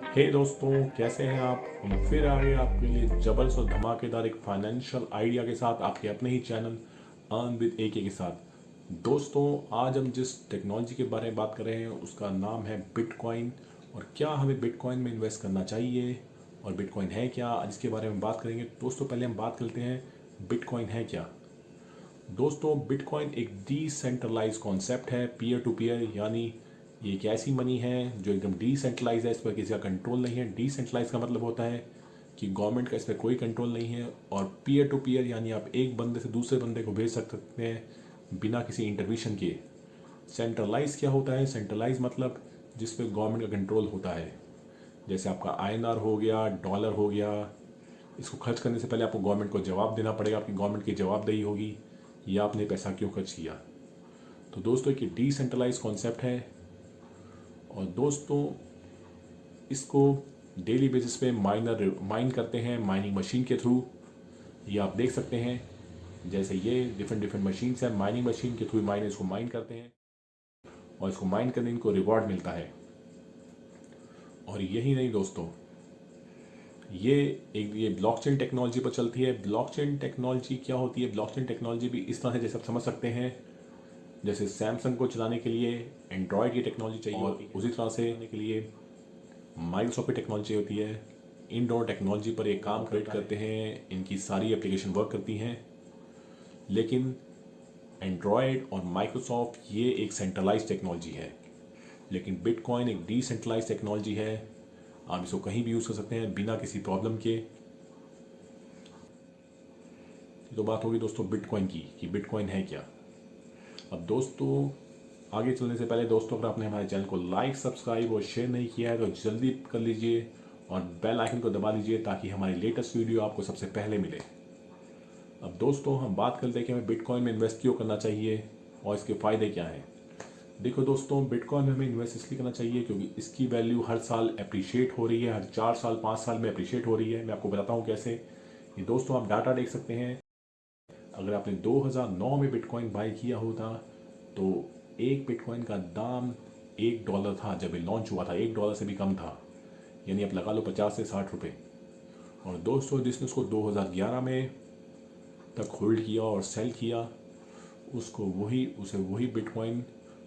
हे दोस्तों, कैसे हैं आप। हम फिर आ गए आपके लिए जबरदस्त और धमाकेदार एक फाइनेंशियल आइडिया के साथ आपके अपने ही चैनल अर्न विद एके के साथ। दोस्तों, आज हम जिस टेक्नोलॉजी के बारे में बात कर रहे हैं उसका नाम है बिटकॉइन। और क्या हमें बिटकॉइन में इन्वेस्ट करना चाहिए और बिटकॉइन है क्या, आज इसके बारे में बात करेंगे। दोस्तों, पहले हम बात करते हैं बिटकॉइन है क्या। दोस्तों, बिटकॉइन एक डिसेंट्रलाइज कॉन्सेप्ट है, पीयर टू पीयर, यानी ये एक ऐसी मनी है जो एकदम डिसेंट्रलाइज है, इस पर किसी का कंट्रोल नहीं है। डिसेंट्रलाइज का मतलब होता है कि गवर्नमेंट का इस पर कोई कंट्रोल नहीं है। और पीयर टू पीयर यानी आप एक बंदे से दूसरे बंदे को भेज सकते हैं बिना किसी इंटरवेंशन के। सेंट्रलाइज क्या होता है? सेंट्रलाइज मतलब जिस पे गवर्नमेंट का कंट्रोल होता है। जैसे आपका आईएनआर हो गया, डॉलर हो गया, इसको खर्च करने से पहले आपको गवर्नमेंट को जवाब देना पड़ेगा, आपकी गवर्नमेंट की जवाबदेही होगी या आपने पैसा क्यों खर्च किया। तो दोस्तों, एक डिसेंट्रलाइज कॉन्सेप्ट है। और दोस्तों, इसको डेली बेसिस पे माइन करते हैं माइनिंग मशीन के थ्रू। ये आप देख सकते हैं, जैसे ये डिफरेंट डिफरेंट मशीन्स हैं, माइनिंग मशीन के थ्रू माइनर इसको माइन करते हैं और इसको माइन करने इनको रिवॉर्ड मिलता है। और यही नहीं दोस्तों, ये ब्लॉकचेन टेक्नोलॉजी पर चलती है। ब्लॉकचेन टेक्नोलॉजी क्या होती है? ब्लॉकचेन टेक्नोलॉजी भी इस तरह से, जैसे आप समझ सकते हैं, जैसे सैमसंग को चलाने के लिए एंड्रॉयड की टेक्नोलॉजी चाहिए और उसी तरह से चलाने के लिए माइक्रोसॉफ्ट की टेक्नोलॉजी होती है। इन दोनों टेक्नोलॉजी पर एक काम क्रिएट करते हैं, इनकी सारी एप्लीकेशन वर्क करती हैं। लेकिन एंड्रॉयड और माइक्रोसॉफ्ट ये एक सेंट्रलाइज टेक्नोलॉजी है, लेकिन बिटकॉइन एक डिसेंट्रलाइज टेक्नोलॉजी है। आप इसको कहीं भी यूज़ कर सकते हैं बिना किसी प्रॉब्लम के। तो बात होगी दोस्तों बिटकॉइन की कि बिटकॉइन है क्या। अब दोस्तों, आगे चलने से पहले दोस्तों, अगर आपने हमारे चैनल को लाइक, सब्सक्राइब और शेयर नहीं किया है तो जल्दी कर लीजिए और बेल आइकन को दबा लीजिए ताकि हमारी लेटेस्ट वीडियो आपको सबसे पहले मिले। अब दोस्तों, हम बात करते हैं कि हमें बिटकॉइन में इन्वेस्ट क्यों करना चाहिए और इसके फ़ायदे क्या हैं। देखो दोस्तों, बिटकॉइन में हमें इन्वेस्ट इसलिए करना चाहिए क्योंकि इसकी वैल्यू हर साल अप्रिशिएट हो रही है, हर 4 साल 5 साल में अप्रिशिएट हो रही है। मैं आपको बताता हूँ कैसे। ये दोस्तों, आप डाटा देख सकते हैं। अगर आपने 2009 में बिटकॉइन बाई किया होता तो एक बिटकॉइन का दाम $1 था। जब ये लॉन्च हुआ था $1 से भी कम था, यानी आप लगा लो 50 से 60 रुपये। और दोस्तों, जिसने उसको 2011 में तक होल्ड किया और सेल किया, उसे वही बिटकॉइन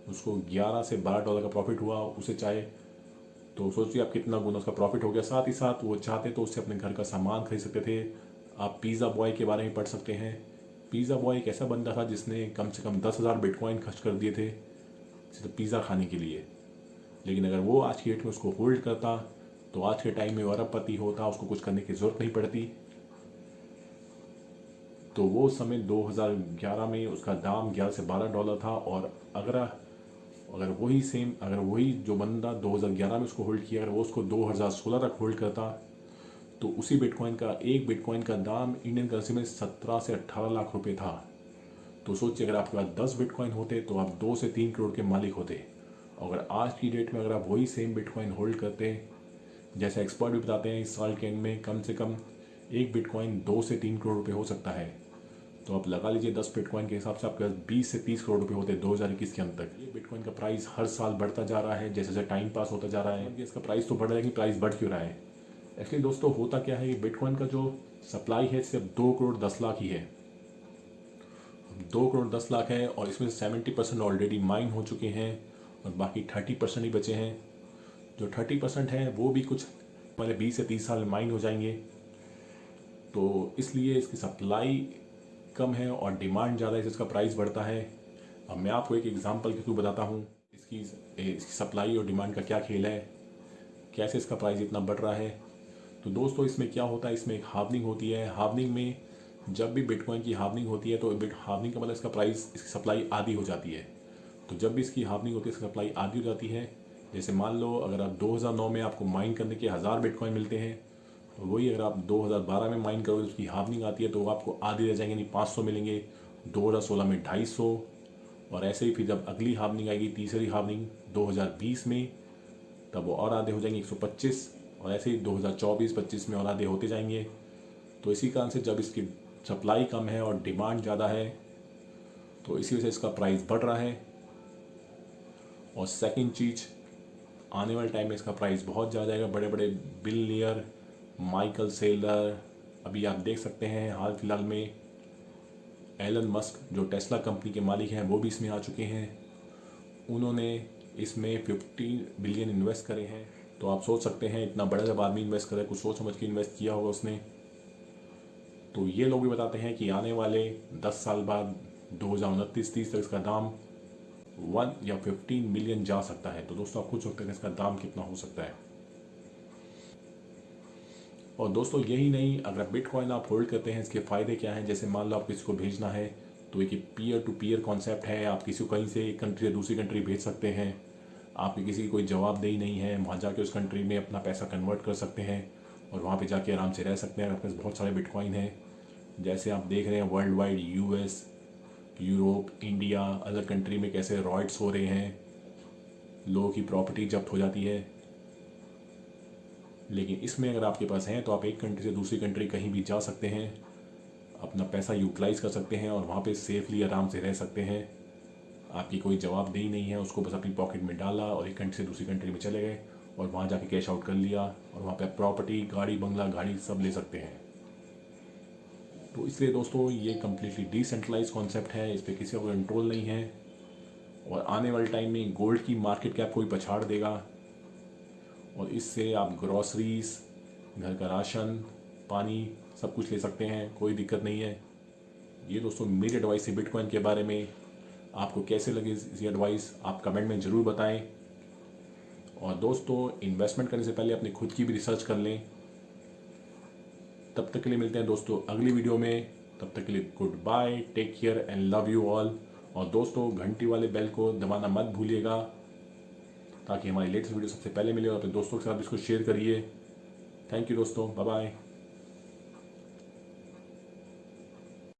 उसको 11 से $12 का प्रॉफिट हुआ। उसे चाहे तो सोचिए आप कितना गुना उसका प्रॉफिट हो गया। साथ ही साथ वो चाहते तो उससे अपने घर का सामान खरीद सकते थे। आप पिज़्ज़ा बॉय के बारे में पढ़ सकते हैं। पिज़्ज़ा बॉय एक ऐसा बंदा था जिसने कम से कम 10,000 बिटकॉइन खर्च कर दिए थे सिर्फ पिज़्ज़ा खाने के लिए। लेकिन अगर वो आज की डेट में उसको होल्ड करता तो आज के टाइम में वो अरबपति होता, उसको कुछ करने की ज़रूरत नहीं पड़ती। तो वो समय 2011 में उसका दाम 11 से $12 था। और अगर वही जो बंदा 2011 में उसको होल्ड किया, अगर वो उसको 2016 तक होल्ड करता तो उसी एक बिटकॉइन का दाम इंडियन करेंसी में 17 से 18 लाख रुपए था। तो सोचिए, अगर आपके पास 10 बिटकॉइन होते तो आप 2 से 3 करोड़ के मालिक होते। अगर आज की डेट में अगर आप वही सेम बिटकॉइन होल्ड करते, जैसे एक्सपर्ट भी बताते हैं इस साल के एंड में कम से कम एक बिटकॉइन 2 से 3 करोड़ रुपए हो सकता है। तो आप लगा लीजिए 10 बिटकॉइन के हिसाब से आपके पास 20 से 30 करोड़ रुपए होते 2021 के अंत तक। ये बिटकॉइन का प्राइस हर साल बढ़ता जा रहा है जैसे जैसे टाइम पास होता जा रहा है। इसका प्राइस तो बढ़ रहा है, लेकिन प्राइस बढ़ क्यों रहा है? एक्चुअली दोस्तों, होता क्या है, बिटकॉइन का जो सप्लाई है सिर्फ 2 करोड़ 10 लाख ही है। 2 करोड़ 10 लाख है और इसमें 70% ऑलरेडी माइन हो चुके हैं और बाकी 30% ही बचे हैं। जो 30% है वो भी कुछ पहले 20 से 30 साल में माइन हो जाएंगे। तो इसलिए इसकी सप्लाई कम है और डिमांड ज़्यादा है, जिसका प्राइस बढ़ता है। अब मैं आपको एक एग्जांपल के थ्रू बताता हूँ इसकी सप्लाई और डिमांड का क्या खेल है, कैसे इसका प्राइस इतना बढ़ रहा है। तो दोस्तों, इसमें क्या होता है, इसमें एक हार्वनिंग होती है। हार्वनिंग में जब भी बिटकॉइन की हार्वनिंग होती है तो हार्वनिंग का मतलब इसका प्राइस, इसकी सप्लाई आधी हो जाती है। तो जब भी इसकी हार्वनिंग होती है, इसकी सप्लाई आधी हो जाती है। जैसे मान लो अगर आप 2009 में आपको माइन करने के 1000 बिटकॉइन मिलते हैं, तो वही अगर आप 2012 में माइन करोगे, उसकी हार्वनिंग आती है तो आपको आधी रह जाएंगे, यानी 500 मिलेंगे। 2016 में 250, और ऐसे ही फिर जब अगली हार्वनिंग आएगी, तीसरी हार्वनिंग 2020 में, तब वो और आधे हो जाएंगे 125, और ऐसे ही 2024-25 में और आधे होते जाएंगे। तो इसी कारण से जब इसकी सप्लाई कम है और डिमांड ज़्यादा है तो इसी वजह से इसका प्राइस बढ़ रहा है। और सेकंड चीज़, आने वाले टाइम में इसका प्राइस बहुत ज़्यादा जाएगा। बड़े बड़े बिलियनियर माइकल सेलर, अभी आप देख सकते हैं हाल फिलहाल में एलन मस्क जो टेस्ला कंपनी के मालिक हैं वो भी इसमें आ चुके हैं। उन्होंने इसमें 15 बिलियन इन्वेस्ट करे हैं। तो आप सोच सकते हैं इतना बड़ा जब आदमी इन्वेस्ट करे, कुछ सोच समझ के इन्वेस्ट किया होगा उसने। तो ये लोग भी बताते हैं कि आने वाले 10 साल बाद 2029-30 तक इसका दाम 1 या 15 मिलियन जा सकता है। तो दोस्तों आप खुद सोचते हैं इसका दाम कितना हो सकता है। और दोस्तों यही नहीं, अगर बिटकॉइन आप होल्ड करते हैं इसके फ़ायदे क्या हैं। जैसे मान लो आप किसी को भेजना है तो एक पीयर टू पीयर कॉन्सेप्ट है। आप किसी को कहीं से एक कंट्री से दूसरी कंट्री भेज सकते हैं। आपकी किसी की कोई जवाबदेही नहीं है, वहाँ जाके उस कंट्री में अपना पैसा कन्वर्ट कर सकते हैं और वहाँ पे जाके आराम से रह सकते हैं। आपके पास बहुत सारे बिटकॉइन हैं। जैसे आप देख रहे हैं world wide US, Europe, India, other country में कैसे रॉयट्स हो रहे हैं, लोगों की प्रॉपर्टी जब्त हो जाती है। लेकिन इसमें अगर आपके पास है तो आप एक कंट्री से दूसरी कंट्री कहीं भी जा सकते हैं, अपना पैसा यूटिलाइज कर सकते हैं और वहाँ पे सेफली आराम से रह सकते हैं। आपकी कोई जवाबदेही नहीं है, उसको बस अपनी पॉकेट में डाला और एक कंट्री से दूसरी कंट्री में चले गए और वहाँ जाके कैश आउट कर लिया और वहाँ पे प्रॉपर्टी, गाड़ी, बंगला, गाड़ी सब ले सकते हैं। तो इसलिए दोस्तों ये कम्प्लीटली डिसेंट्रलाइज कॉन्सेप्ट है, इस पर किसी का कंट्रोल नहीं है। और आने वाले टाइम में गोल्ड की मार्केट कैप कोई पछाड़ देगा और इससे आप ग्रॉसरीज, घर का राशन, पानी सब कुछ ले सकते हैं, कोई दिक्कत नहीं है। ये दोस्तों मेरी एडवाइस है बिटकॉइन के बारे में। आपको कैसे लगी इसी एडवाइस आप कमेंट में ज़रूर बताएं। और दोस्तों इन्वेस्टमेंट करने से पहले अपनी खुद की भी रिसर्च कर लें। तब तक के लिए मिलते हैं दोस्तों अगली वीडियो में। तब तक के लिए good bye, take care and love you all. और दोस्तों घंटी वाले बेल को दबाना मत भूलिएगा ताकि हमारी लेटेस्ट वीडियो सबसे पहले मिले और अपने दोस्तों के साथ इसको शेयर करिए। थैंक यू दोस्तों, बाय बाय।